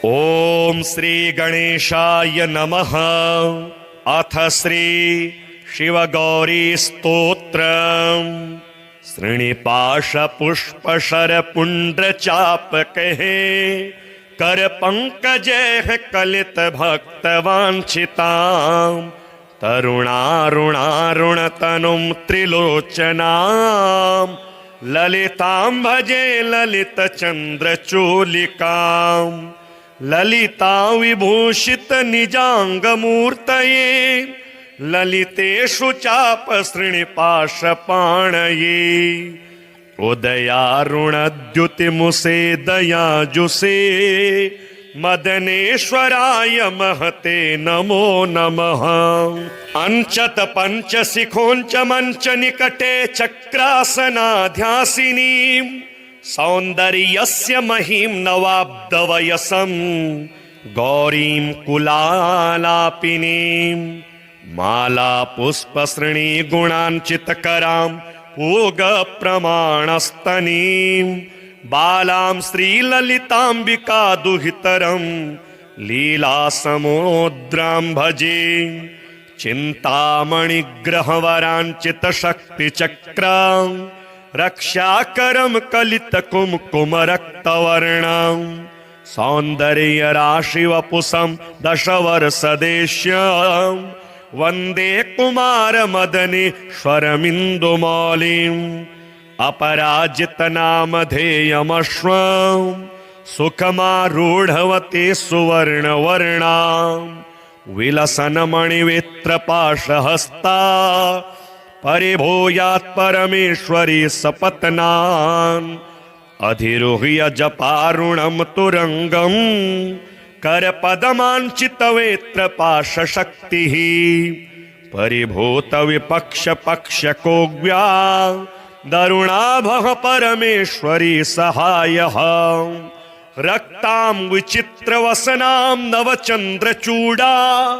ओम श्री गणेशाय नमः। अथ श्री शिवगौरी स्तोत्रम्। श्रीनिपाश पुष्पशर पुंड्र चाप कहे, कर पंकजे कलित भक्त वांछिताम्। तरुणारुणारुण तनुं त्रिलोचनाम्, ललितां भजे ललित चंद्र चूलिकाम्। ललिता विभूषित निजांग मूर्तये, ललितेषु चाप श्रीनिपाश पाणये। उदयारुणद्युतिमुसे दयाजुषे, मदनेश्वराय महते नमो नमः। अंचत पंचशिखोंच मंच निकटे चक्रासनाध्यासिनी, सौंदर्यस्य महीं नवाब्दवयसं गौरीं कुलालापिनीं। माला पुष्पसृणी गुणांचितकरां पूग प्रमाणस्तनीं। बालां श्रीललितांबिका दुहितरं लीला समुद्रां भजे। चिंतामणिग्रहवरांचित शक्तिचक्रां, रक्षाकरं कलित कुमकुम रक्तवर्णं। सौंदर्य राशि वपुषं दशवर्षदेश्यं, वंदे कुमार मदनेश्वरमिन्दुमौलिम्। अपराजित नामधेयमश्वं, सुखमारूढवती सुवर्णवर्णां। विलसन्मणिवित्रपाशहस्ता, परिभूयात् परमेश्वरी सपत्नान्। अधिरोह्य जपारुणं तुरंगं, करपदमाञ्चितवेत्रपाशशक्तिः। परिभूत विपक्ष पक्षकोग्व्या, दरुणाभः परमेश्वरी सहायः। रक्तां विचित्रवसनां नवचन्द्रचूडा,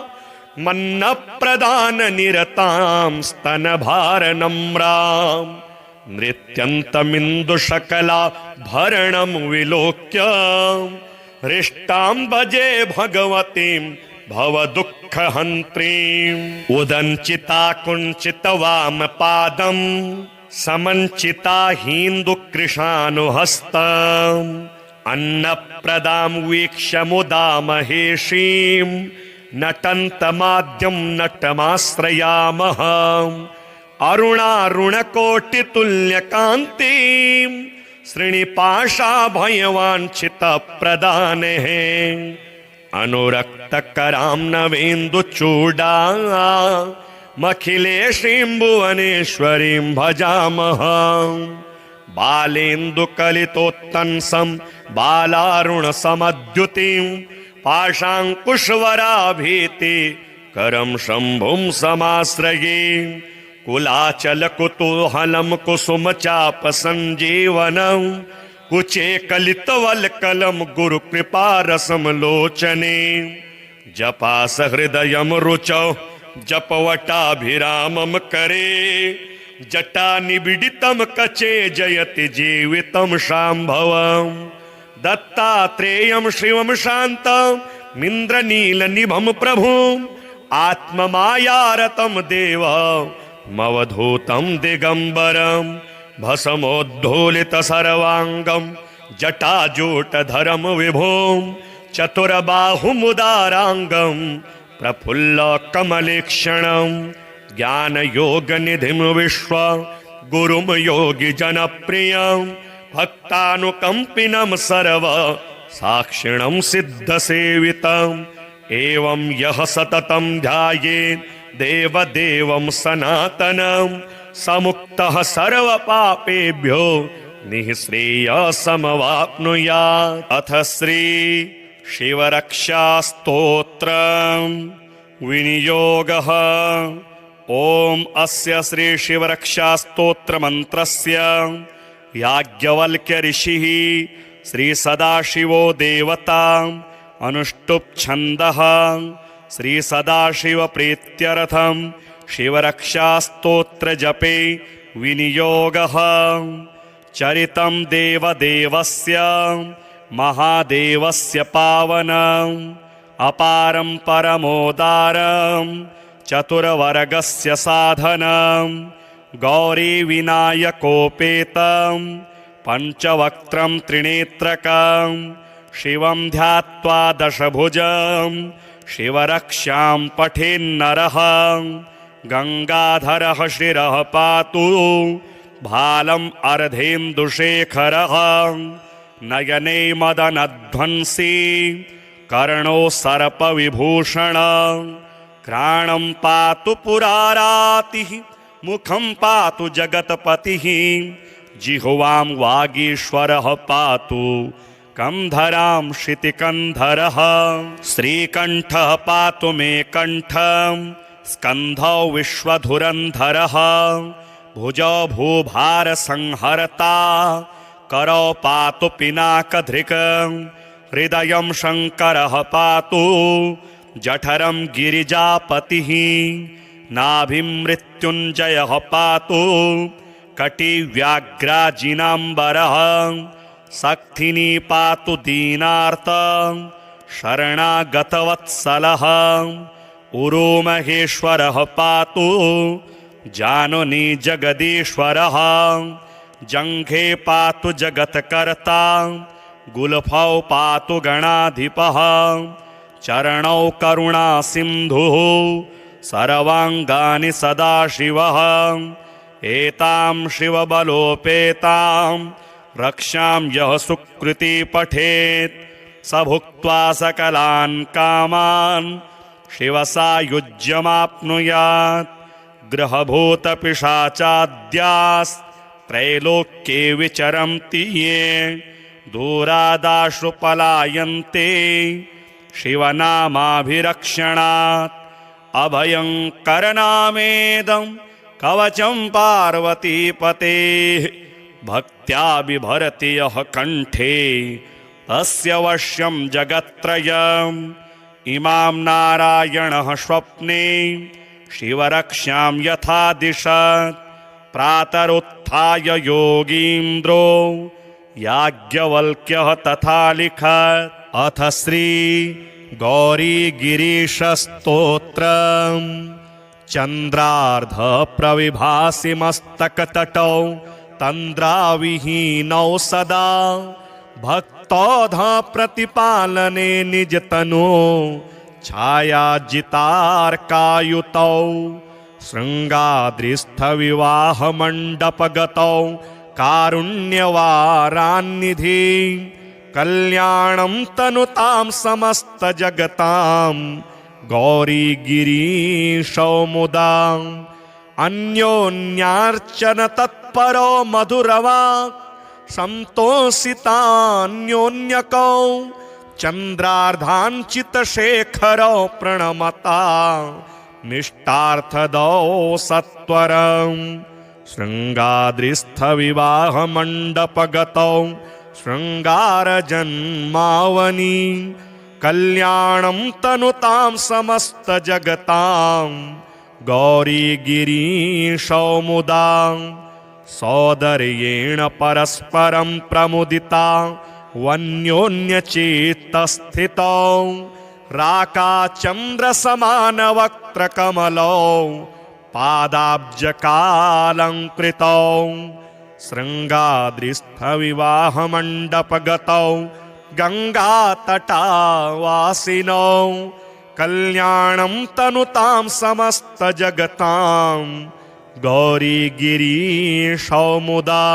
मन्नप्रदान निरतां स्तनभारनम्रां। नृत्यन्तमिन्दुशकला भरणं विलोक्य, हृष्टां भजे भगवतीं भवदुःखहन्त्रीम्। उदञ्चिता कुञ्चितवामपादं, समञ्चिता हीन्दुकृशानुहस्तम्। अन्नप्रदां वीक्ष्य मुदा महेशीं, नटन्तमाद्यं नटमाश्रयामः। अरुणारुणकोटितुल्यकान्तिं, श्रीनिपाशाभयवाञ्छितप्रदानेः। अनुरक्तकरां नवेन्दुचूडां, मखिलेशीं भुवनेश्वरीं भजामः। बालेन्दुकलितोत्तंसं बालारुणसमद्युतिं, पाशाङ्कुशवराभीति करं शम्भुं समाश्रये। कुलाचलकुतूहलं कुसुमचापसञ्जीवनं, कुचे कलितवल्कलं गुरुकृपारसं लोचने। जपासहृदयं रुचौ जपवटाभिरामं करे, जटानिबिडितं कचे जयति जीवितं शाम्भवम्। दत्तात्रेयं शिवं शान्तमिन्द्रनीलनिभं प्रभुम्, आत्ममायारतं देवमवधूतं दिगम्बरं। भस्मोद्धूलित सर्वांगं जटाजूटधरं विभुं, चतुर्बाहुमुदारांगं प्रफुल्ल कमलेक्षणं। ज्ञानयोगनिधिं विश्व गुरुं योगी जनप्रियं, भक्तानुकंपिनं सर्व साक्षिणं सिद्धसेवितम्। एवं यः सततं ध्यायेत् देवदेवं सनातनं, समुक्तः सर्वपापेभ्यो निःश्रेयसमवाप्नुयात्। अथ श्री शिवरक्षास्तोत्रम्। विनियोगः। ओम अस्य श्री शिवरक्षास्तोत्रमन्त्रस्य याज्ञवल्क्य ऋषिः श्री सदाशिवो देवता अनुष्टुप् छन्दः। श्री सदाशिव प्रीत्यर्थं शिवरक्षास्तोत्र जपे विनियोगः। चरितं देवदेवस्य महादेवस्य पावनम् अपारं परमोदारं चतुर्वर्गस्य साधनं गौरीविनायकोपेतं पञ्चवक्त्रं त्रिनेत्रकं शिवं ध्यात्वा दशभुजं शिवरक्षां पठेन्नरः गंगाधरः शिरः पातु भालम् अर्धेन्दुशेखरः नयने मदनध्वंसी कर्णो सर्पविभूषण घ्राणं पातु पुरारातिः मुखं पातु जगत्पतिः जिह्वां वागीश्वरः पातु कंधरां शितिकन्धरः श्रीकण्ठः पातु मे कण्ठं स्कन्धौ विश्वधुरन्धरः भुजौ भूभारसंहर्ता करौ पातु पिनाकधृक् हृदयं शङ्करः पातु जठरं गिरिजापतिः नाभिं मृत्युञ्जयः पातु कटिव्याघ्राजिनाम्बरः सक्थिनी पातु दीनार्त शरणागतवत्सलः उरोमहेश्वरः पातु जानुनी जगदीश्वरः जङ्घे पातु जगत्कर्ता गुल्फौ पातु गणाधिपः चरणौ करुणासिन्धुः सर्वाङ्गानि सदाशिवः एतां शिवबलोपेतां रक्षां यः सुकृती पठेत् स भुक्त्वा सकलान् कामान् शिवसायुज्यमाप्नुयात् ग्रहभूतपिशाचाद्यास्त्रैलोक्ये विचरन्ति ये दूरादाशु पलायन्ते शिवनामाभिरक्षणात् अभयङ्करनामेदं कवचं पार्वतीपतेः भक्त्या बिभरति यः कण्ठे तस्य वश्यं जगत्त्रयम् इमां नारायणः स्वप्ने शिवरक्षां यथा दिशत् प्रातरुत्थाय योगीन्द्रो याज्ञवल्क्यः तथा लिखत् अथ श्री गौरीगिरीशस्तोत्रम् चन्द्रार्ध प्रविभासि मस्तकतटौ तन्द्राविहीनौ सदा भक्तौध प्रतिपालने निजतनो छायाजितार्कायुतौ शृङ्गाद्रिस्थविवाहमण्डपगतौ कारुण्यवारान्निधि कल्याणं तनुतां समस्तजगतां गौरीगिरीशौ मुदा अन्योन्यार्चन तत्परो मधुरवाक् संतोषितान्योन्यकौ चन्द्रार्धाञ्चितशेखरौ प्रणमता निष्ठार्थदौ सत्वरम् शृङ्गाद्रिस्थविवाहमण्डपगतौ शृङ्गारजन्मावनि कल्याणं तनुतां समस्तजगतां गौरीगिरीशौ मुदा सौदर्येण परस्परं प्रमुदिता वन्योन्यचित्तस्थितौ राकाचन्द्रसमानवक्त्रकमलौ पादाब्जकालङ्कृतौ शृङ्गाद्रिस्थविवाहमण्डपगतौ गङ्गातटावासिनौ कल्याणं तनुतां समस्तजगतां गौरीगिरीशौ मुदा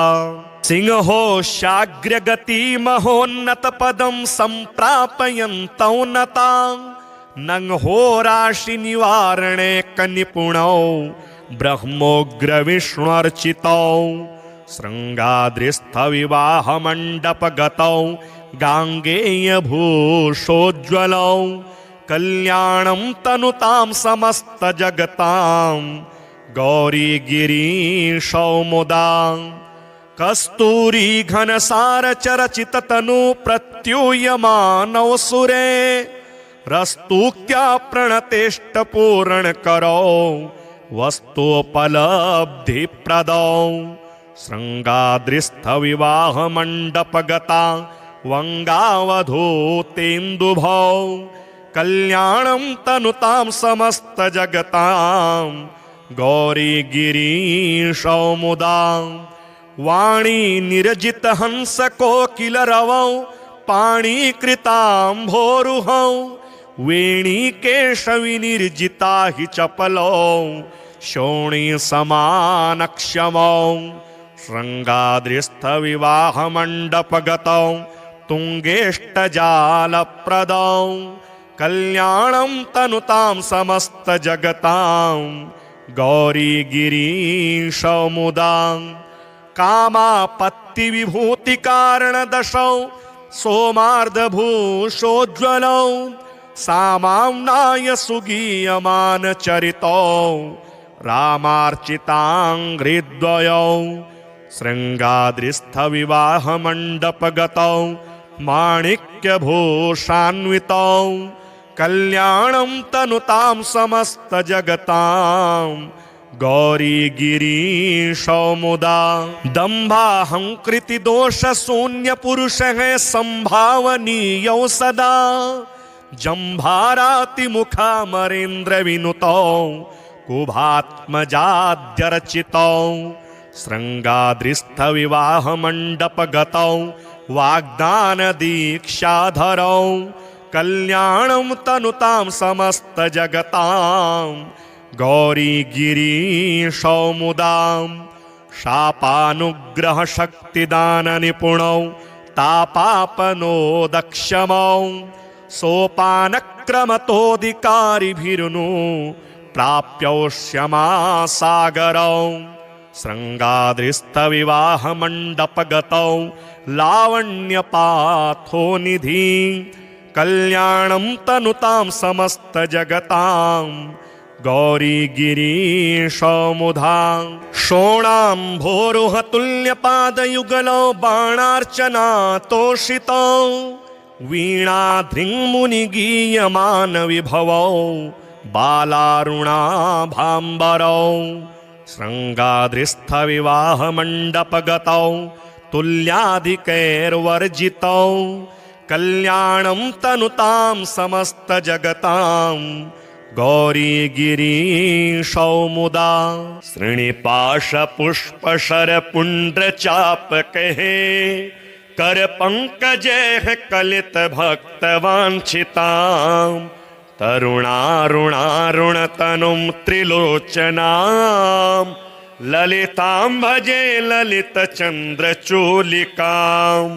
सिंहोशाग्रगतिमहोन्नतपदं सम्प्रापयन्तौ नतां नंहोराशिनिवारणे कनिपुणौ ब्रह्मोग्रविष्णुर्चितौ शृङ्गाद्रिस्थविवाहमण्डपगतौ गाङ्गेयभूषोज्ज्वलौ कल्याणं तनुतां समस्तजगतां गौरीगिरीशौ मुदा कस्तूरीघनसारचरचिततनु प्रत्यूयमानौ सुरे रस्तूक्त्या प्रणतेष्टपूरणकरौ वस्तुपलब्धिप्रदौ शृङ्गाद्रिस्थविवाहमण्डपगता वंगावधूतेन्दुभौ कल्याणं तनुतां समस्तजगतां गौरी गिरीशौ मुदा वाणी निरजित हंस कोकिल रवौ पाणीकृताम्भोरुहौ वेणी केशवि निर्जिता हि चपलौ शोणी समानक्षमौ शृंगाद्रिस्थ विवाह मंडपगतौ तुंगेष्टजालप्रदौ कल्याणं तनुतां समस्त जगतां गौरी गिरीशौ मुदा कामापत्ति विभूति कारण दशौ सोमार्धभूषोज्ज्वलौ सामाम्नाय सुगीयमान चरितौ रामार्चिताङ्घ्रिद्वयौ शृङ्गाद्रिस्थ विवाह मण्डपगतौ माणिक्यभूषान्वितौ कल्याणं तनुतां समस्त जगतां गौरी गिरीशौ मुदा दम्भाहंकृति दोष शून्य पुरुष है संभावनीयौ सदा जम्भाराति मुखामरेन्द्र विनुतौ कुभात्मजाद्यर्चितौ शृङ्गाद्रिस्थ विवाह मण्डपगतौ वाग्दान दीक्षाधरौ कल्याणं तनुतां समस्त जगतां गौरी गिरीशौ मुदा शापानुग्रह शक्तिदान निपुणौ तापापनोदक्षमौ सोपानक्रमतोऽधिकारिभिर्नु प्राप्यौष्यमासागरौ शृङ्गाद्रिस्थ विवाह मण्डपगतौ लावण्यपाथो निधि कल्याणं तनुतां समस्त जगतां गौरी गिरीशौ मुदा शोणाम्भोरुह तुल्यपादयुगलौ बाणार्चना तोषितौ वीणाधृङ्मुनिगीयमान विभवौ बालारुणाभाम्बरौ शृङ्गाद्रिस्थ विवाह मण्डपगतौ तुल्याधिकैर्वर्जितौ कल्याणं तनुतां समस्त जगतां गौरी गिरीशौ मुदा श्रीनिपाश पुष्प शर पुण्ड्र चापकहे कर पंकजे कलित भक्त वांछितां तरुणारुणारुण तनुं त्रिलोचनां ललितां भजे ललित चंद्र चूलिकां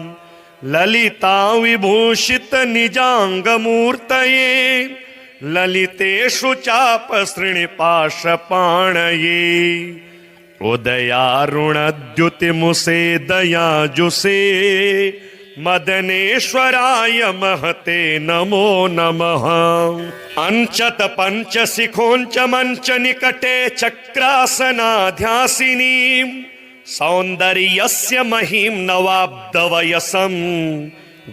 ललिता विभूषित निजांग मूर्तये ललितेषु चाप श्रीनिपाश पाणये उदयारुणद्युतिमुसे दयाजुषे मदनेश्वराय महते नमो नमः अंचत पंचशिखोंच मंच निकटे चक्रासनाध्यासिनीं सौन्दर्यस्य महीं नवाब्दवयसं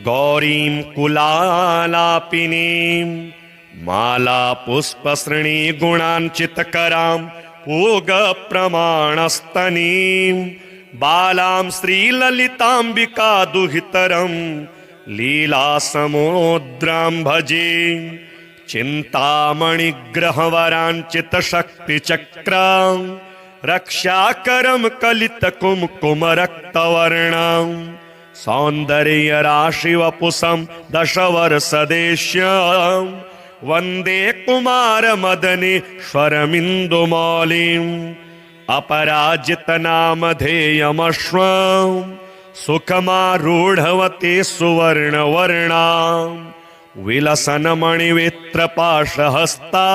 गौरीं कुलालापिनीं माला पुष्पसृणी गुणांचितकरां पूग प्रमाणस्तनीं बालां श्रीललिताम्बिका दुहितरं लीलासमुद्रां भजे चिन्तामणिग्रहवराञ्चितशक्तिचक्रां रक्षाकरं कलितकुङ्कुमरक्तवर्णां सौन्दर्यराशिवपुषं दशवर्षदेश्यां वन्दे कुमारमदनेश्वरमिन्दुमौलिम् अपराजितनामधेयमश्वं सुखमारूढवते सुवर्णवर्णां विलसन्मणिवित्रपाशहस्ता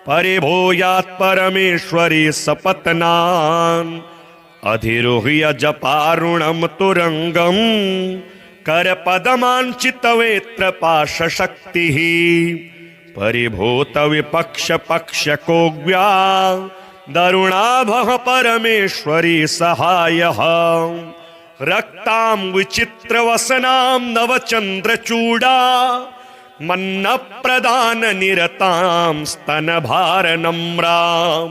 परिभूयात् परमेश्वरी सपत्नान् अधिरोह्य जपारुणं तुरंगं करपदमाञ्चितवेत्रपाशशक्तिः परिभूत विपक्ष पक्षकोग्व्या दरुणाभः परमेश्वरी सहायः रक्तां विचित्रवसनां नवचन्द्रचूडा मन्नप्रदाननिरतां स्तनभारनम्रां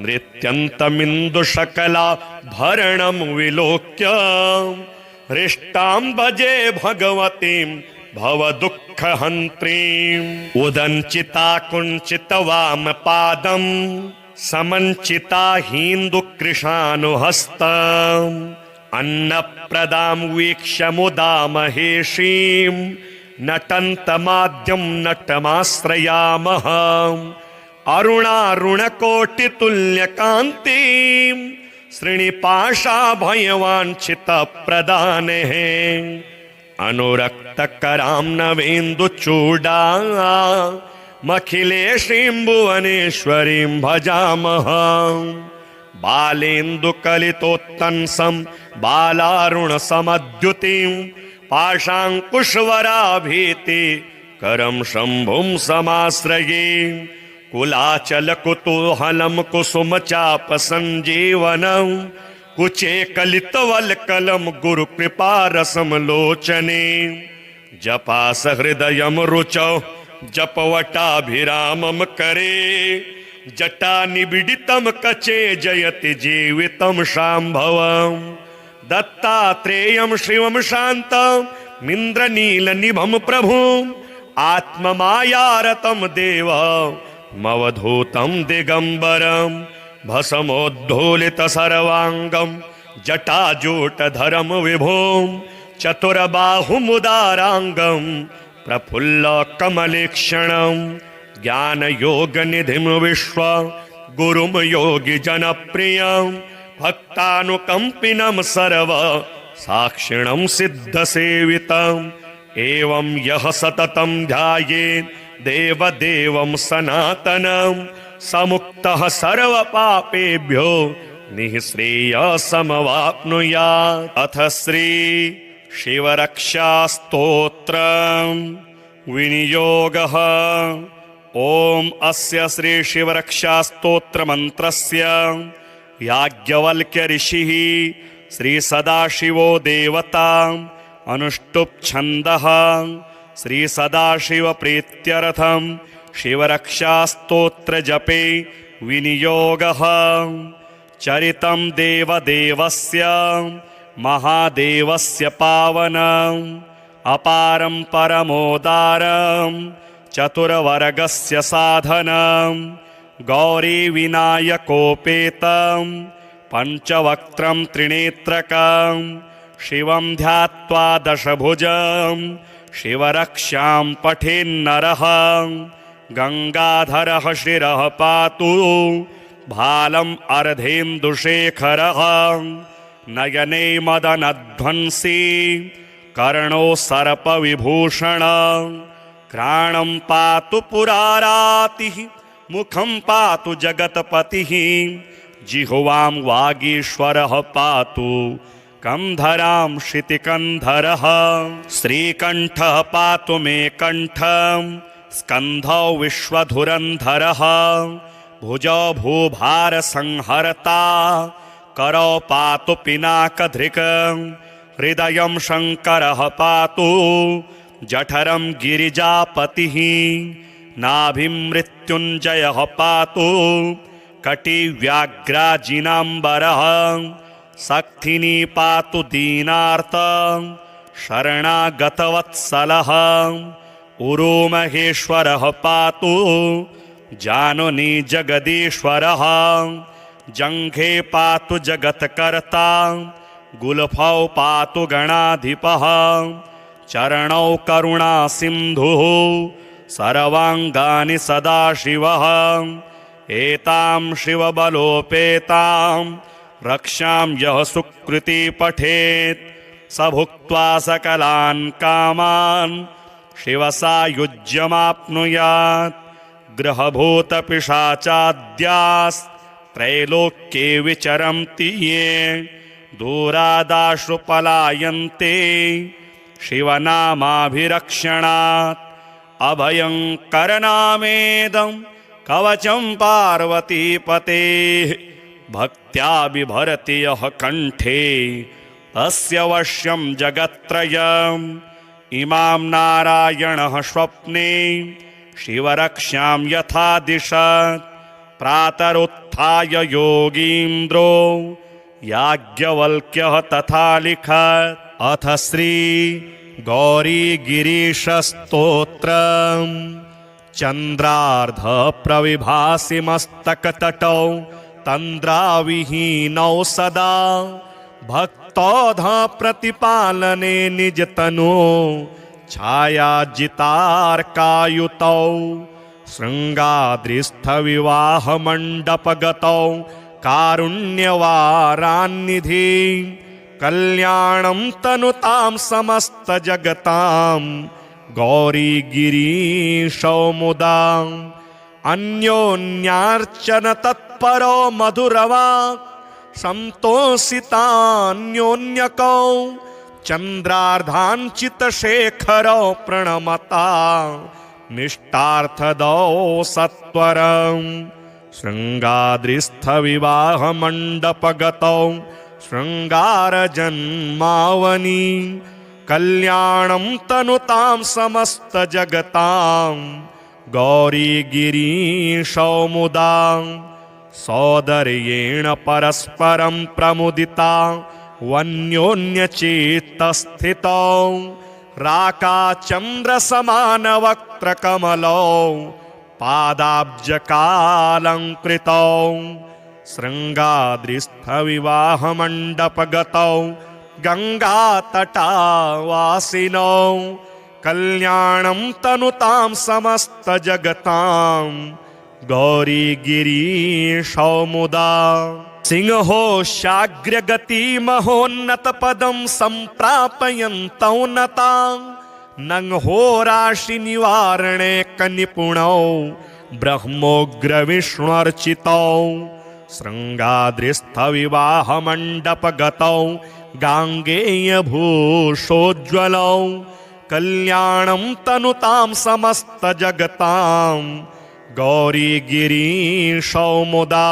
नृत्यन्तमिन्दुशकला भरणं विलोक्य हृष्टां भजे भगवतीं भवदुःखहन्त्रीम् उदञ्चिता कुञ्चितवामपादं समञ्चिता हीन्दुकृशानुहस्तम् अन्नप्रदां वीक्ष्य मुदा महेशीं नटन्तमाद्यं नटमाश्रयामः अरुणारुणकोटितुल्यकान्तिं श्रीनिपाशाभयवाञ्छितप्रदानेः अनुरक्तकरां नवेन्दुचूडामखिलेशीं भुवनेश्वरीं भजामः बालेन्दुकलितोत्तंसं बालारुणसमद्युतिं पाशाङ्कुशवराभीति करं शम्भुं समाश्रये कुलाचलकुतूहलं कुसुमचापसञ्जीवनं कुचे कलितवल्कलं गुरुकृपारसंलोचने जपासहृदयं रुचौ जपवटाभिरामं करे जटानिबिडितं कचे जयति जीवितं शाम्भवम् दत्तात्रेयं शिवं शान्तमिन्द्रनीलनिभं प्रभुम् आत्ममायारतं देवमवधूतं दिगम्बरं भस्मोद्धूलितसर्वाङ्गं जटाजूटधरं विभुं चतुरबाहुमुदाराङ्गं प्रफुल्लकमलेक्षणं ज्ञानयोगनिधिं विश्वगुरुं योगिजनप्रियं भक्तानुकम्पिनं सर्वसाक्षिणं सिद्धसेवितम् एवं यः सततं ध्यायेत् देवदेवं सनातनं समुक्तः सर्वपापेभ्यो निःश्रेयसमवाप्नुयात्। अथ श्री शिवरक्षास्तोत्रं विनियोगः। ॐ अस्य श्री शिवरक्षास्तोत्रमन्त्रस्य याज्ञवल्क्य ऋषिः श्री सदाशिवो देवता अनुष्टुप् छन्दः श्री सदाशिव प्रीत्यर्थं शिवरक्षास्तोत्र जपे विनियोगः। चरितं देवदेवस्य महादेवस्य पावनम् अपारं परमोदारं चतुर्वर्गस्य साधनं गौरीविनायकोपेतं पञ्चवक्त्रं त्रिनेत्रकं शिवं ध्यात्वा दशभुजं शिवरक्षां पठेन्नरः गंगाधरः शिरः पातु भालम् अर्धेन्दुशेखरः नयने मदनध्वंसी कर्णो सर्पविभूषण घ्राणं पातु पुरारातिः मुखं पातु जगत्पतिः जिह्वां वागीश्वरः पातु कंधरां शितिकंधरः श्रीकंठः पातु मे कंठं स्कंधौ विश्वधुरंधरः भुजौ भूभारसंहर्ता करौ पातु पिनाकधृक् हृदयं शंकरः पातु जठरं गिरिजापतिः नाभिं मृत्युञ्जयः पातु कटिव्याघ्राजिनाम्बरः सक्थिनी पातु दीनार्त शरणागतवत्सलः उरोमहेश्वरः पातु जानुनी जगदीश्वरः जङ्घे पातु जगत्कर्ता गुल्फौ पातु गणाधिपः चरणौ करुणासिन्धुः सर्वाङ्गानि सदाशिवः एतां शिवबलोपेतां रक्षां यः सुकृती पठेत् स भुक्त्वा सकलान् कामान् शिवसायुज्यमाप्नुयात्। ग्रहभूतपिशाचाद्यास्त्रैलोक्ये विचरन्ति ये दूरादाशु पलायन्ते शिवनामाभिरक्षणात्। अभयङ्करनामेदं कवचं पार्वतीपतेः भक्त्या बिभरति यः कण्ठे तस्य वश्यं जगत्त्रयम्। इमां नारायणः स्वप्ने शिवरक्षां यथा दिशत् प्रातरुत्थाय योगीन्द्रो याज्ञवल्क्यः तथा लिखत्। अथ श्री गौरीगिरीशस्तोत्रम् चन्द्रार्ध प्रविभासि मस्तकतटौ तन्द्राविहीनौ सदा भक्तौध प्रतिपालने निजतनु छायाजितार्कायुतौ शृङ्गाद्रिस्थविवाहमण्डपगतौ कारुण्यवारान्निधि कल्याणं तनुतां समस्तजगतां गौरीगिरीशौ मुदा अन्योन्यार्चन तत्परो मधुरवाक् संतोषितान्योन्यकौ चन्द्रार्धाञ्चितशेखरौ प्रणमता निष्टार्थदौ सत्वरम् शृङ्गाद्रिस्थविवाहमण्डपगतौ शृङ्गारजन्मावनि कल्याणं तनुतां समस्तजगतां गौरीगिरीशौ मुदा सौदर्येण परस्परं प्रमुदिता वन्योन्यचित्तस्थितौ राकाचन्द्रसमानवक्त्रकमलौ पादाब्जकालङ्कृतौ शृङ्गाद्रिस्थविवाहमण्डपगतौ गङ्गातटावासिनौ कल्याणं तनुतां समस्तजगतां गौरीगिरीशौ मुदा सिंहो शाग्रगतिमहोन्नतपदं सम्प्रापयन्तौ नता नंहोराशिनिवारणे कनिपुणौ ब्रह्मोग्रविष्णुर्चितौ शृङ्गाद्रिस्थविवाहमण्डपगतौ गाङ्गेयभूषोज्ज्वलौ कल्याणं तनुतां समस्तजगतां गौरीगिरीशौ मुदा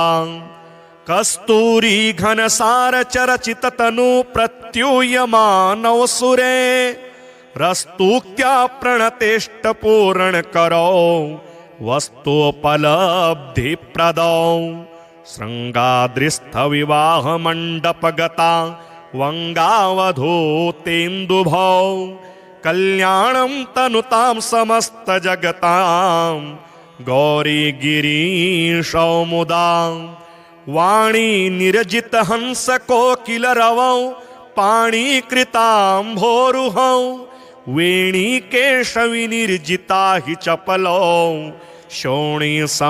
कस्तूरी घनसारचरचिततनु प्रत्यूयमानौ सुरे रस्तुक्त्या प्रणतेष्टपूरणकरौ वस्तुपलब्धिप्रदौ शृङ्गाद्रिस्थविवाहमण्डपगता वङ्गावधूतेन्दुभौ कल्याणं तनुतां समस्तजगतां गौरीगिरीशौ मुदा वाणी निरजितहंसकोकिलरवौ पाणिकृताम्भोरुहौ वेणीकेशविनिर्जिता हि चपलौ शोणीसमानक्षमौ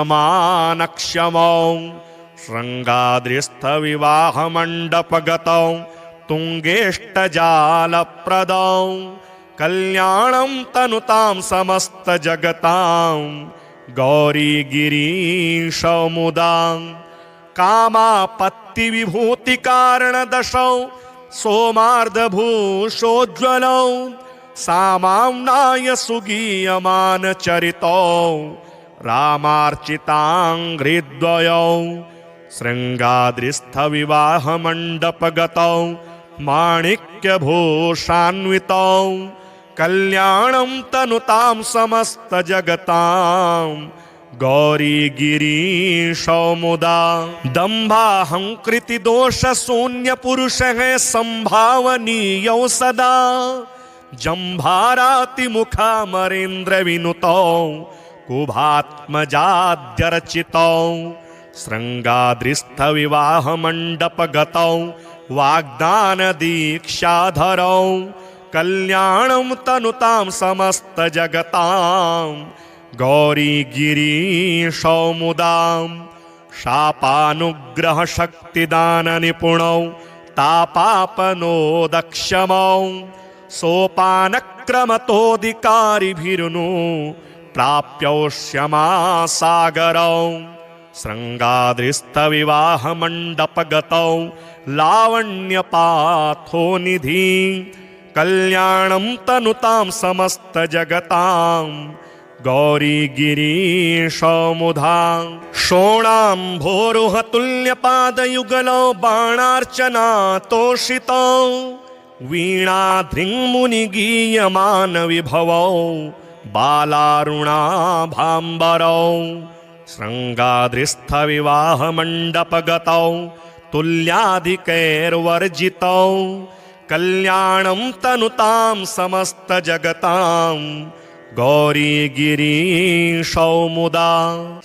शृङ्गाद्रिस्थविवाहमण्डपगतौ तुङ्गेष्टजालप्रदौ कल्याणं तनुतां समस्तजगतां गौरीगिरीशौ मुदा कामापत्तिविभूतिकारणदशौ सोमार्धभूषोज्ज्वलौ सामाम्नाय सुगीयमानचरितौ रामार्चिताङ्घ्रिद्वयौ शृङ्गाद्रिस्थविवाहमण्डपगतौ माणिक्यभूषान्वितौ कल्याणं तनुतां समस्तजगतां गौरीगिरीशौ मुदा दम्भाहङ्कृतिदोषशून्यपुरुषः सम्भावनीयौ सदा जम्भारातिमुखामरेन्द्रविनुतौ कुभात्मजाद्यर्चितौ शृङ्गाद्रिस्थविवाहमण्डपगतौ वाग्दानदीक्षाधरौ कल्याणं तनुतां समस्तजगतां गौरीगिरीशौ मुदा शापानुग्रहशक्तिदाननिपुणौ तापापनोदक्षमौ सोपानक्रमतोऽधिकारिभिरुनु प्राप्यौष्यमासागरौ शृङ्गाद्रिस्थविवाहमण्डपगतौ लावण्यपाथोनिधि कल्याणं तनुतां समस्तजगतां गौरीगिरीशौ मुदा शोणाम्भोरुहतुल्यपादयुगलौ बाणार्चनातोषितौ वीणाधृङ्मुनिगीयमानविभवौ बालारुणाभाम्बरौ शृङ्गाद्रिस्थविवाहमण्डपगतौ तुल्याधिकैर्वर्जितौ कल्याणं तनुतां समस्तजगतां गौरीगिरीशौ मुदा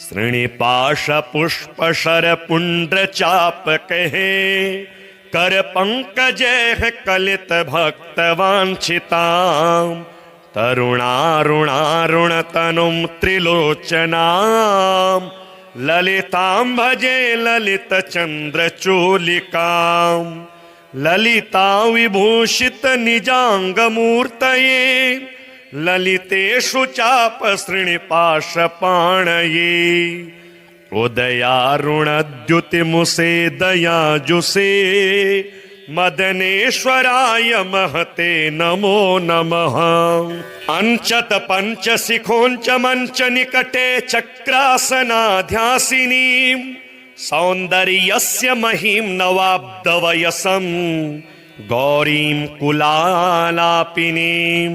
श्रीनिपाशपुष्पशरपुण्ड्रचापकैः करपङ्कजैः कलितभक्तवाञ्छितां तरुणारुणारुणतनुं त्रिलोचनां ललितां भजे ललितचन्द्रचूलिकां ललितां विभूषितनिजाङ्गमूर्तये ललितेषु चापसृणिपाशपाणये उदयारुणद्युतिमुसे दयाजुषे मदनेश्वराय महते नमो नमः। अंचत पंचशिखोंच मंच निकटे चक्रासनाध्यासिनीं सौन्दर्यस्य महीं नवाब्दवयसं गौरीं कुलालापिनीं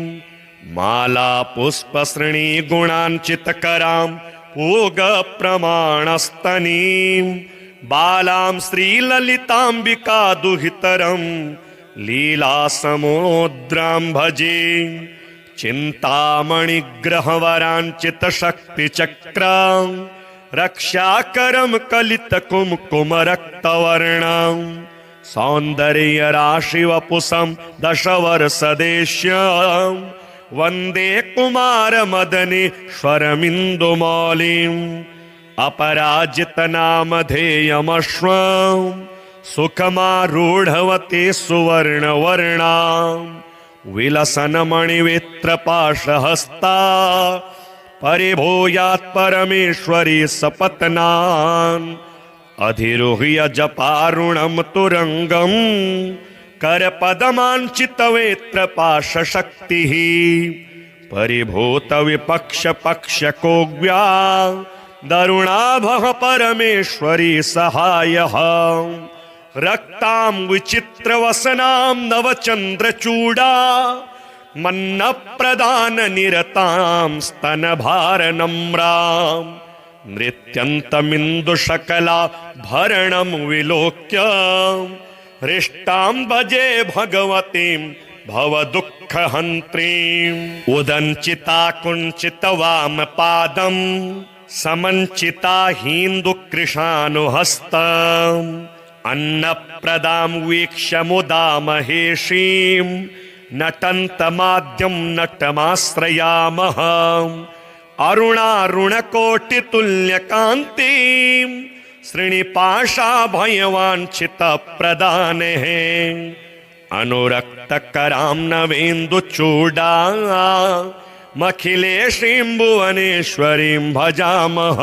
माला पुष्पसृणी गुणाञ्चितकरां पूगप्रमाणस्तनीं बालां श्रीललिताम्बिका दुहितरं लीलासमुद्रां भजे चिन्तामणिग्रहवराञ्चितशक्तिचक्रां रक्षाकरं कलितकुङ्कुमरक्तवर्णां सौन्दर्यराशिवपुषं दशवर्षदेश्यां वन्दे कुमारमदनेश्वरमिन्दुमौलिम् अपराजितनामधेयमश्वं सुखमारूढवते सुवर्णवर्णां विलसन्मणिवित्रपाशहस्ता परिभूयात् परमेश्वरी सपत्नान् अधिरुह्य जपारुणं तुरङ्गं करपदमाञ्चितवेत्रपाशशक्तिः परिभूतविपक्षपक्षकोग्व्या दरुणाभः परमेश्वरी सहायः रक्तां विचित्रवसनां नवचन्द्रचूडा मन्नप्रदाननिरतां स्तनभारनम्रां नृत्यन्तमिन्दुशकलाभरणं विलोक्य हृष्टां भजे भगवतीं भवदुःखहन्त्रीम् उदञ्चिता कुञ्चितवामपादं समञ्चिता हीन्दुकृशानुहस्तम् अन्नप्रदां वीक्ष्य मुदा महेशीं नटन्तमाद्यं नटमाश्रयामः अरुणारुणकोटितुल्यकान्तिं श्रीनिपाशाभयवाञ्छितप्रदानेः अनुरक्तकरां नवेन्दुचूडा मखिलेशीं भुवनेश्वरीं भजामः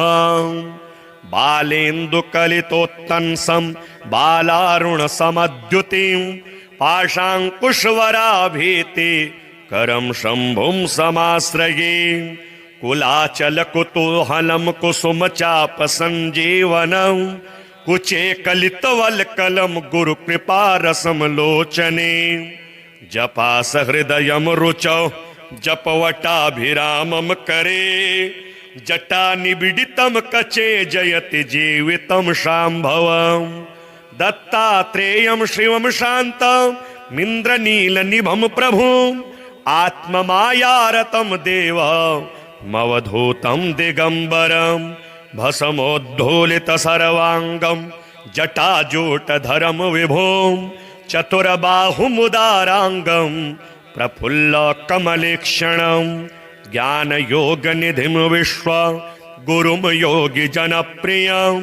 बालेन्दुकलितोत्तंसं बालारुणसमद्युतिं पाशाङ्कुशवराभीति करं शम्भुं समाश्रये कुलाचलकुतूहलं कुसुमचापसञ्जीवनं कुचे कलितवल्कलं गुरुकृपारसं लोचने जपासहृदयं रुचौ जपवटाभिरामं करे जटानिबिडितं कचे जयति जीवितं शाम्भवं दत्तात्रेयं शिवं शान्तमिन्द्रनीलनिभं प्रभुम् आत्ममायारतं देवमवधूतं दिगम्बरं भस्मोद्धूलितसर्वाङ्गं जटाजूटधरं विभुं चतुर्बाहुमुदाराङ्गं प्रफुल्लकमलेक्षणं ज्ञानयोगनिधिं विश्व गुरुं योगिजनप्रियं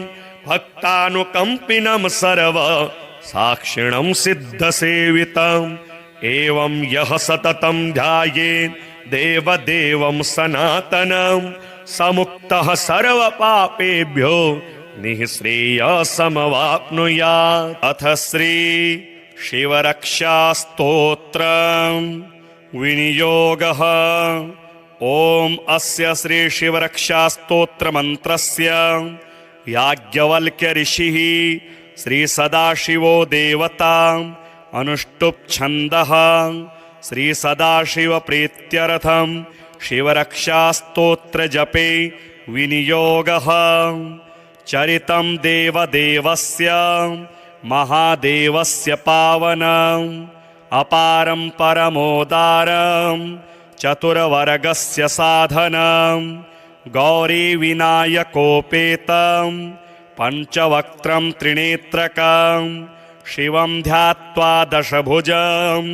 भक्तानुकम्पिनं सर्व साक्षिणं सिद्धसेवितम् एवं यः सततं ध्यायेत् देवदेवं सनातनं समुक्तः सर्वपापेभ्यो निःश्रेयसमवाप्नुयात्। अथ श्री शिवरक्षास्तोत्रं विनियोगः। ॐ अस्य श्री शिवरक्षास्तोत्रमन्त्रस्य याज्ञवल्क्य ऋषिः श्री सदाशिवो देवता अनुष्टुप् छन्दः श्री सदाशिव प्रीत्यर्थं शिवरक्षास्तोत्र जपे विनियोगः। चरितं देवदेवस्य महादेवस्य पावनं अपारं परमोदारं चतुर्वर्गस्य साधनं गौरीविनायकोपेतं पञ्चवक्त्रं त्रिनेत्रकं शिवं ध्यात्वा दशभुजं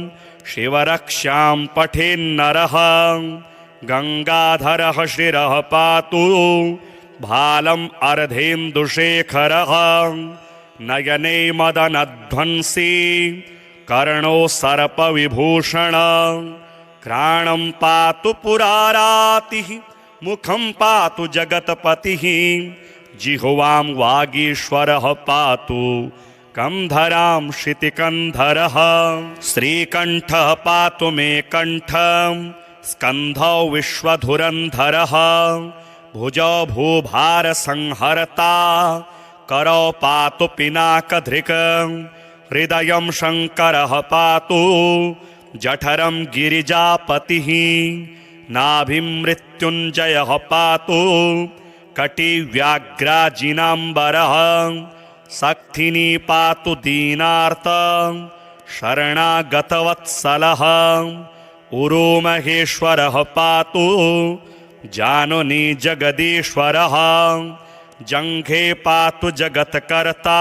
शिवरक्षां पठेन्नरः गङ्गाधरः शिरः पातु भालम् अर्धेन्दुशेखरः नयने मदनध्वंसी कर्णो सर्पविभूषण घ्राणं पातु पुरारातिः मुखं पातु जगत्पतिः जिह्वां वागीश्वरः पातु कंधरां क्षितिकन्धरः श्रीकण्ठः पातु मे कण्ठं स्कन्धौ विश्वधुरन्धरः भुजौ भूभारसंहर्ता करौ पातु पिनाकधृक् हृदयं शङ्करः पातु जठरं गिरिजापतिः नाभिं मृत्युञ्जयः पातु कटिव्याघ्राजिनाम्बरः सक्थिनी पातु दीनार्त शरणागतवत्सलः उरुमहेश्वरः पातु जानुनी जगदीश्वरः जङ्घे पातु जगत्कर्ता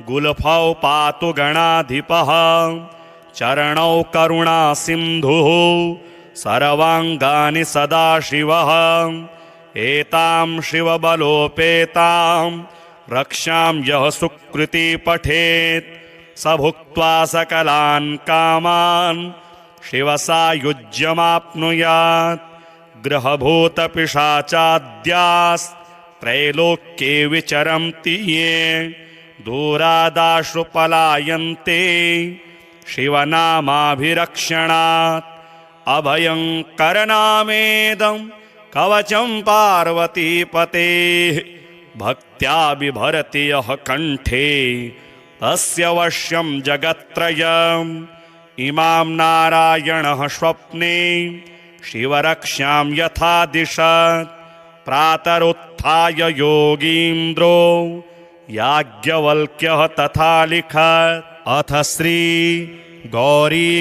गुल्फौ पातु गणाधिपः चरणौ करुणासिन्धुः सर्वाङ्गानि सदाशिवः एतां शिवबलोपेतां रक्षां यः सुकृती पठेत् स भुक्त्वा सकलान् कामान् शिवसायुज्यमाप्नुयात् ग्रहभूतपिशाचाद्यास्त्रैलोक्ये विचरन्ति ये दूरादाशु पलायन्ते शिवनामाभिरक्षणात् अभयङ्करनामेदं कवचं पार्वतीपतेः भक्त्या बिभरति यः कण्ठे तस्य वश्यं जगत्त्रयम् इमां नारायणः स्वप्ने शिवरक्षां यथा दिशत् प्रातरुत्थाय योगीन्द्रो याज्ञवल्क्यः तथा लिखत् अथ श्री गौरीगिरीशस्तोत्रम्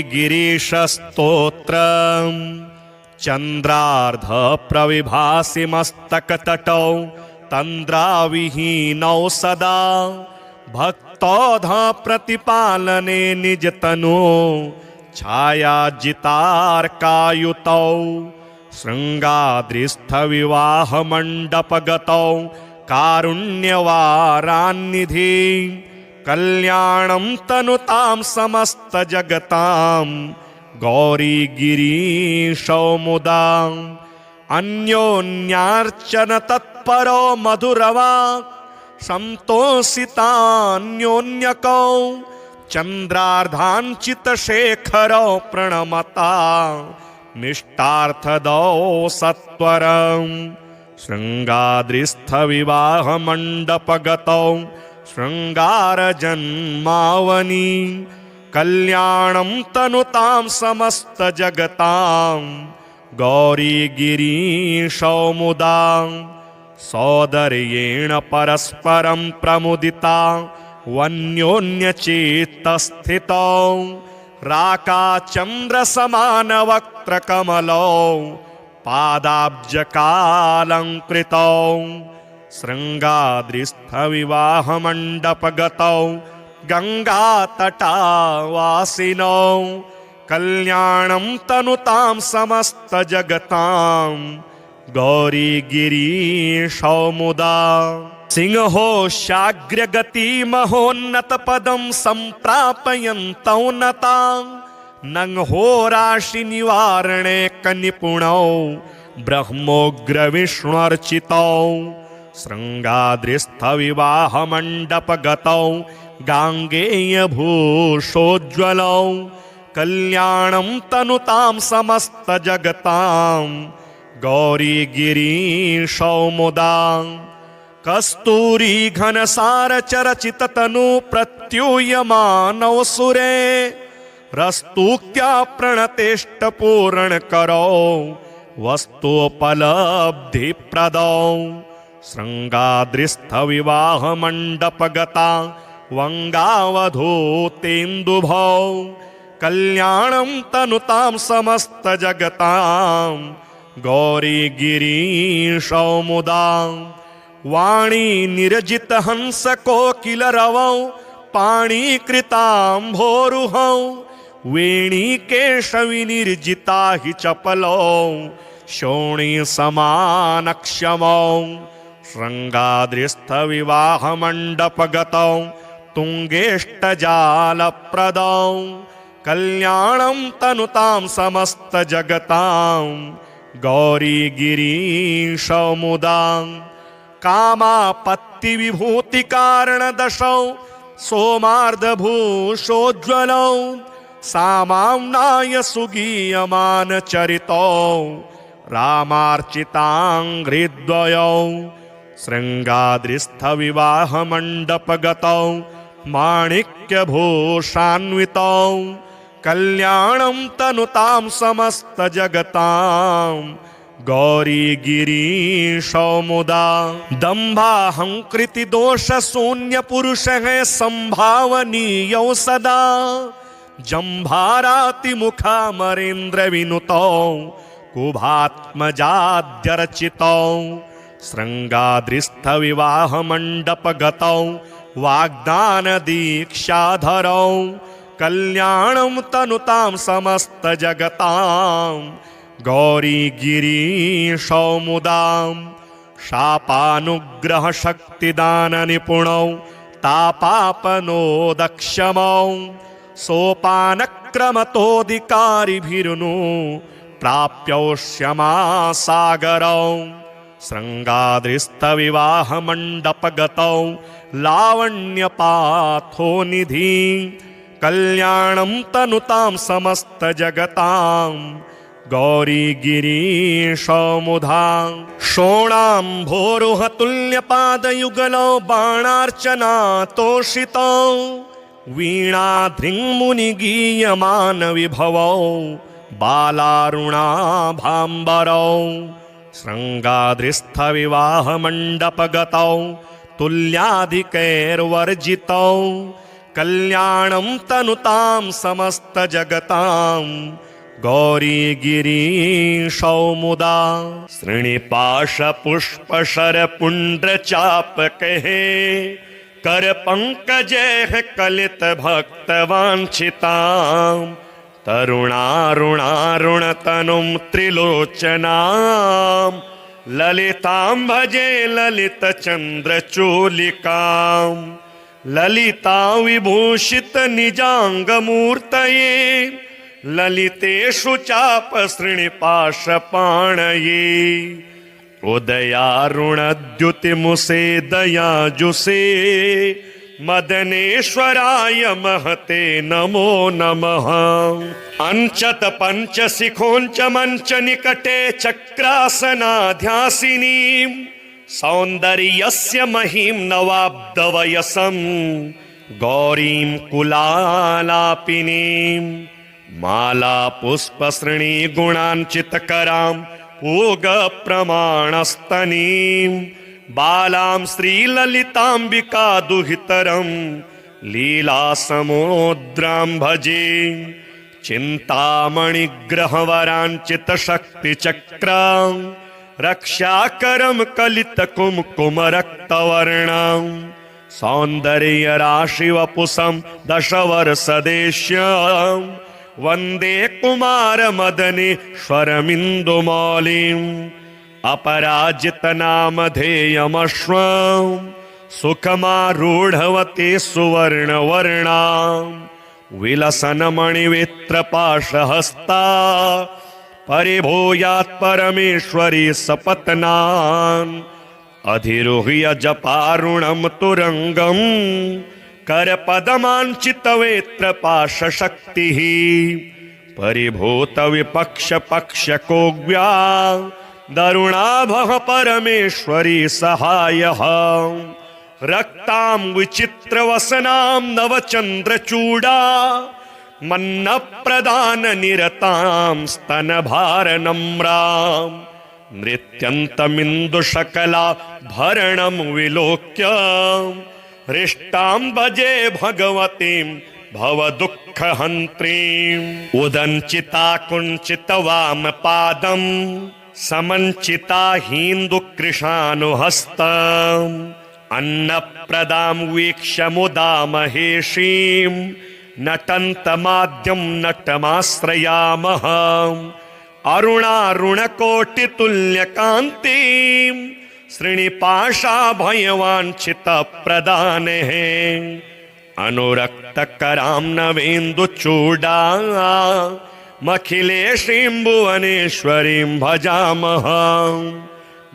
चन्द्रार्ध प्रविभासि मस्तकतटौ तन्द्राविहीनौ सदा भक्तौध प्रतिपालने निजतनु छायाजितार्कायुतौ शृङ्गाद्रिस्थविवाहमण्डपगतौ कारुण्यवारान्निधि कल्याणं तनुतां समस्तजगतां गौरीगिरीशौ मुदा अन्योन्यार्चन तत्परो मधुरवाक् संतोषितान्योन्यकौ चन्द्रार्धाञ्चितशेखरौ प्रणमता निष्ठार्थदौ सत्वरं शृङ्गाद्रिस्थविवाहमण्डपगतौ शृङ्गारजन्मावनि कल्याणं तनुतां समस्तजगतां गौरीगिरीशौ मुदा सौदर्येण परस्परं प्रमुदिता वन्योन्यचित्तस्थितौ राकाचन्द्रसमानवक्त्रकमलौ पादाब्जकालङ्कृतौ शृङ्गाद्रिस्थविवाहमण्डपगतौ गङ्गातटावासिनौ कल्याणं तनुतां समस्तजगतां गौरीगिरीशौ मुदा सिंहो शाग्रगतिमहोन्नतपदं सम्प्रापयन्तौ नतां नंहोराशिनिवारणे कनिपुणौ ब्रह्मोग्रविष्णुर्चितौ शृङ्गाद्रिस्थविवाहमण्डपगतौ गाङ्गेयभूषोज्ज्वलौ कल्याणं तनुतां समस्तजगतां गौरीगिरीशौ मुदा कस्तूरी घनसारचरचिततनु प्रत्यूयमानौ सुरे रस्तूक्त्या प्रणतेष्टपूरणकरौ वस्तुपलब्धिप्रदौ शृङ्गाद्रिस्थविवाहमण्डपगता वङ्गावधूतेन्दुभौ कल्याणं तनुतां समस्तजगतां गौरी गिरीशौ मुदा वाणी निरजित हंस कोकिल रवौ पाणीकृताम्भोरुहौ वेणी केशवि निर्जिता हि चपलौ शोणी समानक्षमौ शृंगाद्रिस्थ विवाह मंडपगतौ तुंगेष्टजालप्रदौ कल्याणं तनुतां समस्तजगतां गौरी गिरीशौ मुदा कामापत्ति विभूति कारण दशौ सोमार्धभूषोज्ज्वलौ सामाम्नाय सुगीयमान चरितौ रामार्चिताङ्घ्रिद्वयौ शृङ्गाद्रिस्थ विवाह मण्डपगतौ माणिक्यभूषान्वितौ कल्याणं तनुतां समस्तजगतां गौरी गिरीशौ मुदा दम्भाहंकृति दोष शून्य पुरुष है संभावनीयौ सदा जम्भाराति मुखामरेन्द्र विनुतौ कुभात्मजाद्यर्चितौ शृङ्गाद्रिस्थ विवाह मण्डपगतौ वाग्दान दीक्षाधरौ कल्याणं तनुतां समस्तजगतां गौरी गिरीशौ मुदा शापानुग्रह शक्तिदान निपुणौ तापापनोदक्षमौ सोपानक्रमतोऽधिकारिभिरुनु प्राप्यौष्यमासागरौ शृङ्गाद्रिस्थ विवाह मण्डपगतौ लावण्यपाथोनिधि कल्याणं तनुतां समस्तजगतां गौरी गिरीशौ मुदा शोणाम्भोरुहतुल्यपादयुगलौ बाणार्चनातोषितौ वीणाधृङ्मुनिगीयमान विभवौ बालारुणाभाम्बरौ शृङ्गाद्रिस्थ विवाह मण्डपगतौ तुल्याधिकैर्वर्जितौ कल्याणं तनुतां समस्तजगतां गौरी गिरीशौ मुदा श्रीनिपाशपुष्पशरपुण्ड्रचापकहे कर पंकजे कलित भक्त वांछितां तरुणारुणारुणतनुं त्रिलोचनां ललितां भजे ललित चन्द्रचूलिकां ललिता विभूषित निजांगमूर्तये ललितेषु चाप श्रीनिपाशपाणये उदयारुणद्युतिमुसे दयाजुषे मदनेश्वराय महते नमो नमः अंचत पंचशिखोंच मंच निकटे चक्रासनाध्यासिनीं सौन्दर्यस्य महीं नवाब्दवयसं गौरीं कुलालापिनीं माला पुष्पसृणी गुणांचितकरां पूग प्रमाणस्तनीं बालां श्रीललिताम्बिका दुहितरं लीलासमुद्रां भजे चिन्तामणिग्रहवराञ्चितशक्तिचक्रां रक्षाकरं कलितकुङ्कुमरक्तवर्णां सौन्दर्यराशिवपुषं दशवर्षदेश्यां वन्दे कुमारमदनेश्वरमिन्दुमौलिम् अपराजितनामधेयमश्वं सुखमारूढवती सुवर्णवर्णां विलसन्मणिवित्रपाशहस्ता परिभूयात् परमेश्वरी सपत्नान् अधिरोह्य जपारुणं तुरंगं करपदमाञ्चितवेत्रपाशशक्तिः परिभूत विपक्ष पक्षकोग्व्या दरुणाभः परमेश्वरी सहायः रक्तां विचित्रवसनां नवचन्द्रचूडा मन्नप्रदाननिरतां स्तनभारनम्रां नृत्यन्तमिन्दुशकला भरणं विलोक्य हृष्टां भजे भगवतीं भवदुःखहन्त्रीम् उदञ्चिता कुञ्चितवामपादम् समञ्चिता हीन्दुकृशानुहस्तम् अन्नप्रदां वीक्ष्य मुदा महेशीम् नटन्तमाद्यं नटमाश्रयामः अरुणारुणकोटितुल्यकान्तिं श्रीनिपाशाभयवाञ्छितप्रदानेः अनुरक्तकरां नवेन्दुचूडा मखिलेशीं भुवनेश्वरीं भजामः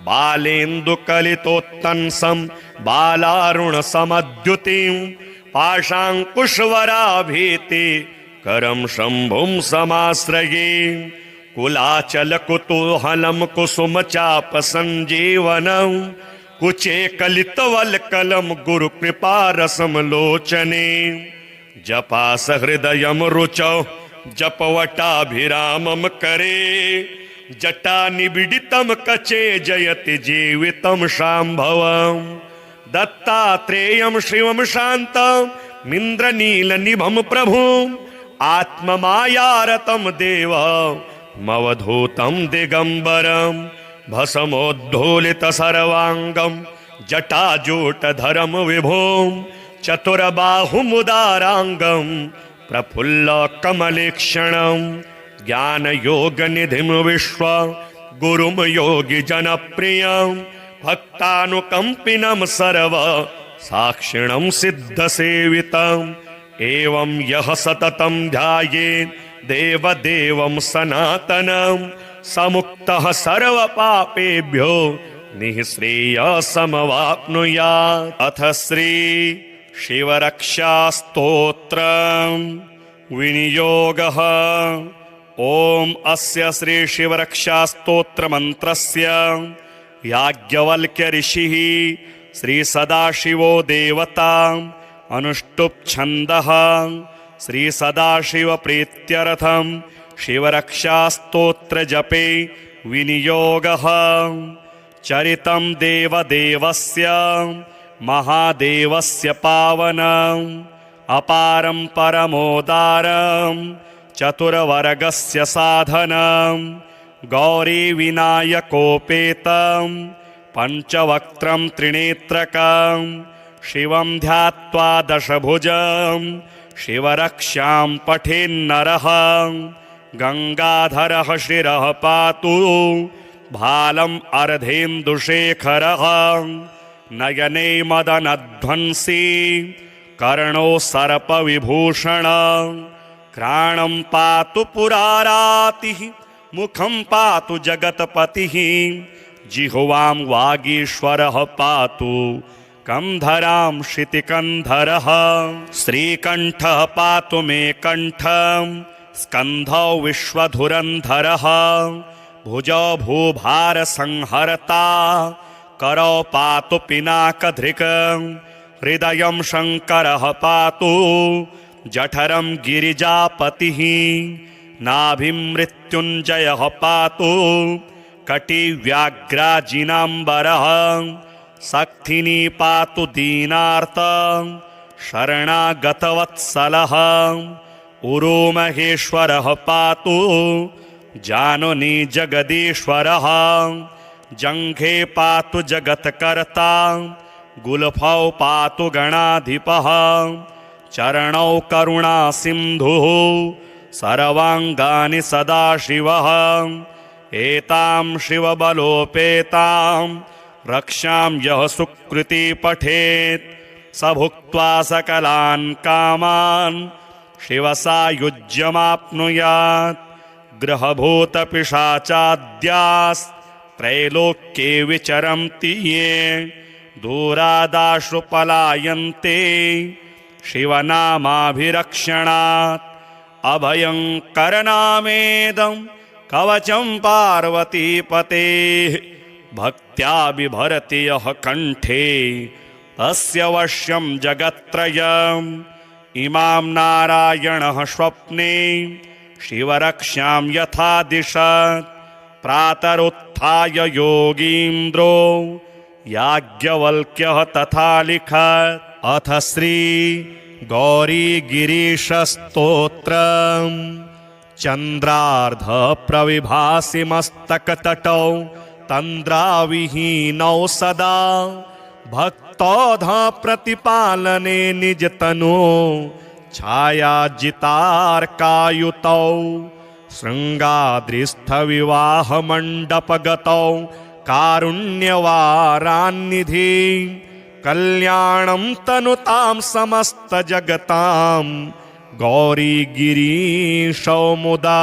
बालेन्दुकलितोत्तंसं बालारुणसमद्युतिं पाशाङ्कुशवराभीति करं शम्भुं समाश्रये कुलाचलकुतूहलं कुसुमचापसञ्जीवनं कुचे कलितवल्कलं गुरुकृपारसं लोचने जपासहृदयं रुचौ जपवटाभिरामं करे जटानिबिडितं कचे जयति जीवितं शाम्भवम् दत्तात्रेयं शिवं शान्तमिन्द्रनीलनिभं प्रभुम् आत्ममायारतं देवमवधूतं दिगम्बरं भस्मोद्धूलितसर्वाङ्गं जटाजूटधरं विभुं चतुर्बाहुमुदाराङ्गं प्रफुल्लकमलेक्षणं ज्ञानयोगनिधिं विश्वगुरुं योगिजनप्रियं भक्तानुकम्पिनं सर्वसाक्षिणं सिद्धसेवितम् एवं यः सततं ध्यायेत् देवदेवं सनातनं समुक्तः सर्वपापेभ्यो निःश्रेयसमवाप्नुयात्। अथ श्री शिवरक्षास्तोत्रम् विनियोगः। ॐ अस्य श्री शिवरक्षास्तोत्रमन्त्रस्य याज्ञवल्क्य ऋषिः श्री सदाशिवो देवता अनुष्टुप् छन्दः श्री सदाशिव प्रीत्यर्थं शिवरक्षास्तोत्र जपे विनियोगः। चरितं देवदेवस्य महादेवस्य पावनम् अपारं परमोदारं चतुर्वर्गस्य साधनं गौरीविनायकोपेतं पञ्चवक्त्रं त्रिनेत्रकं शिवं ध्यात्वा दशभुजं शिवरक्षां पठेन्नरः गंगाधरः शिरः पातु भालम् अर्धेन्दुशेखरः नयने मदनध्वंसी कर्णो सर्पविभूषण घ्राणं पातु पुरारातिः मुखं पातु जगत्पतिः जिह्वां वागीश्वरः पातु कंधरां शितिकन्धरः श्रीकण्ठः पातु मे कण्ठं स्कन्धौ विश्वधुरन्धरः भुजौ भूभारसंहर्ता करौ पातु पिनाकधृक् हृदयं शङ्करः पातु जठरं गिरिजापतिः नाभिं मृत्युञ्जयः पातु कटिव्याघ्राजिनाम्बरः सक्थिनी पातु दीनार्त शरणागतवत्सलः उरोमहेश्वरः पातु जानुनी जगदीश्वरः जङ्घे पातु जगत्कर्ता गुल्फौ पातु गणाधिपः चरणौ करुणासिन्धुः सर्वाङ्गानि सदाशिवः एतां शिवबलोपेतां रक्षां यः सुकृती पठेत् स भुक्त्वा सकलान् कामान् शिवसायुज्यमाप्नुयात्। ग्रहभूतपिशाचाद्यास्त्रैलोक्ये विचरन्ति ये दूरादाशु पलायन्ते शिवनामाभिरक्षणात्। अभयङ्करनामेदं कवचं पार्वतीपतेः भक्त्या बिभरति यः कण्ठे तस्य वश्यं जगत्त्रयम्। इमां नारायणः स्वप्ने शिवरक्षां यथा दिशत् प्रातरुत्थाय योगीन्द्रो याज्ञवल्क्यः तथा लिखत्। अथ श्री गौरीगिरीशस्तोत्रम् चन्द्रार्धप्रविभासि मस्तकतटौ तन्द्राविहीनौ सदा भक्तौध प्रतिपालने निजतनु छायाजितार्कायुतौ शृङ्गाद्रिस्थविवाहमण्डपगतौ कारुण्यवारान्निधि कल्याणं तनुतां समस्तजगतां गौरीगिरीशौ मुदा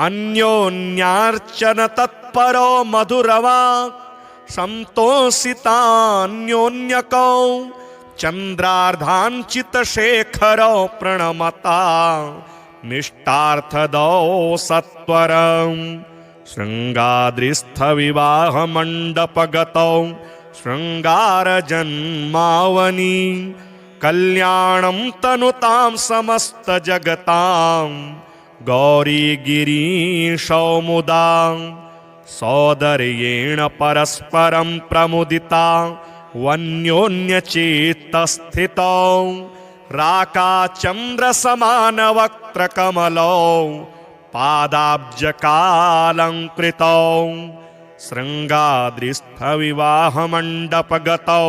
अन्योन्यार्चन तत्परो मधुरवाक् संतोषितान्योन्यकौ चन्द्रार्धाञ्चितशेखरौ प्रणमता निष्ठार्थदौ सत्वरम् शृङ्गाद्रिस्थविवाहमण्डपगतौ शृङ्गारजन्मावनि कल्याणं तनुतां समस्तजगतां गौरीगिरीशौ मुदा सौदर्येण परस्परं प्रमुदिता वन्योन्यचित्तस्थितौ राकाचन्द्रसमानवक्त्रकमलौ पादाब्जकालङ्कृतौ शृङ्गाद्रिस्थविवाहमण्डपगतौ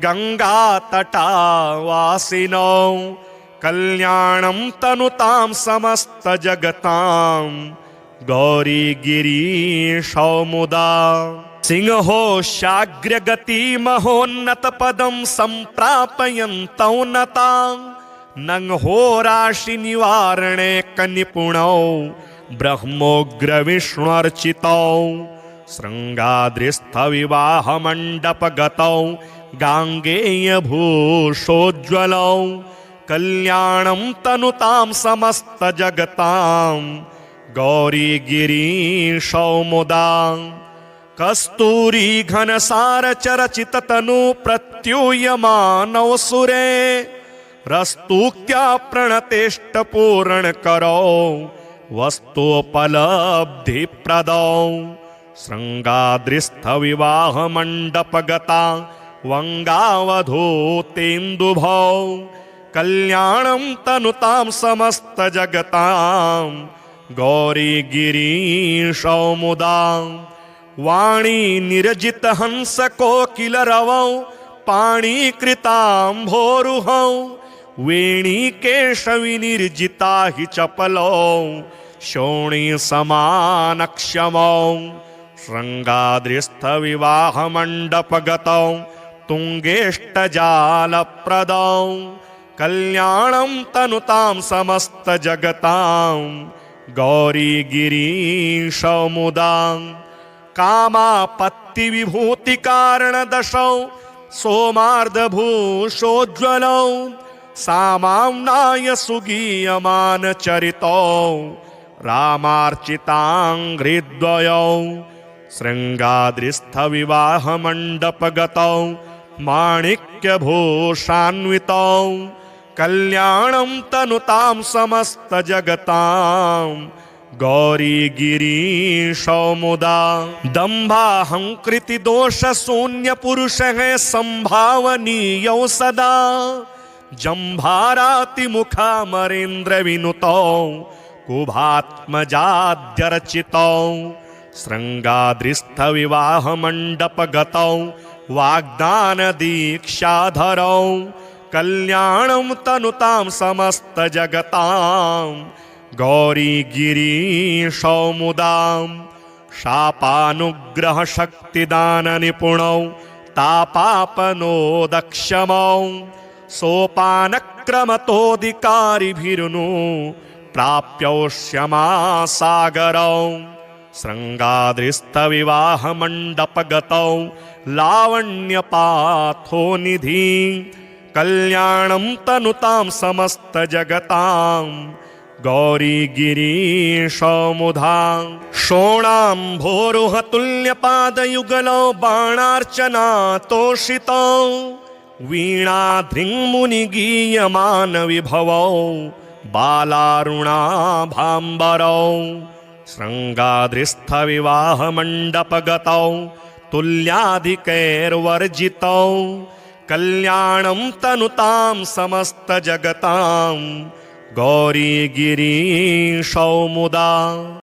गङ्गातटावासिनौ कल्याणं तनुतां समस्तजगतां गौरीगिरीशौ मुदा सिंहोशाग्रगतिमहोन्नतपदं सम्प्रापयन्तौ नतां नंहोराशिनिवारणे कनिपुणौ ब्रह्मोग्रविष्णुर्चितौ शृङ्गाद्रिस्थविवाहमण्डपगतौ गाङ्गेयभूषोज्ज्वलौ कल्याणं तनुतां समस्तजगतां गौरीगिरीशौ मुदा कस्तूरीघनसारचरचिततनु प्रत्यूयमानौ सुरे रस्तूक्त्या प्रणतेष्टपूरणकरौ वस्तुपलब्धिप्रदौ शृङ्गाद्रिस्थविवाहमण्डपगता वङ्गावधूतेन्दुभौ कल्याणं तनुतां समस्तजगतां गौरीगिरीशौ मुदा वाणी निर्जितहंसकोकिलरवौ पाणिकृताम्भोरुहौ वेणीकेशविनिर्जिता हि चपलौ शोणीसमानक्षमौ शृङ्गाद्रिस्थविवाहमण्डपगतौ तुङ्गेष्टजालप्रदौ कल्याणं तनुतां समस्तजगतां गौरीगिरीशौ मुदा कामापत्तिविभूतिकारणदशौ सोमार्धभूषोज्ज्वलौ सामाम्नाय सुगीयमानचरितौ रामार्चिताङ्घ्रिद्वयौ शृङ्गाद्रिस्थविवाहमण्डपगतौ माणिक्यभूषान्वितौ कल्याणं तनुतां समस्तजगतां गौरीगिरीशौ मुदा दम्भाहङ्कृतिदोषशून्यपुरुषः सम्भावनीयौ सदा जम्भारातिमुखामरेन्द्रविनुतौ कुभात्मजाद्यर्चितौ शृङ्गाद्रिस्थविवाहमण्डपगतौ वाग्दानदीक्षाधरौ कल्याणं तनुतां समस्तजगतां गौरीगिरीशौ मुदा शापानुग्रहशक्तिदाननिपुणौ तापापनोदक्षमौ सोपानक्रमतोऽधिकारिभिरुनु प्राप्यौ क्षमासागरौ शृङ्गाद्रिस्थविवाहमण्डपगतौ लावण्यपाथोनिधि कल्याणं तनुतां समस्तजगतां गौरीगिरीशौ मुदा शोणाम्भोरुहतुल्यपादयुगलौ बाणार्चनातोषितौ वीणाधृङ्मुनिगीयमानविभवौ बालारुणाभाम्बरौ शृङ्गाद्रिस्थविवाहमण्डपगतौ तुल्याधिकैर्वर्जितौ कल्याणं तनुतां समस्तजगतां गौरी गिरीशौ मुदा।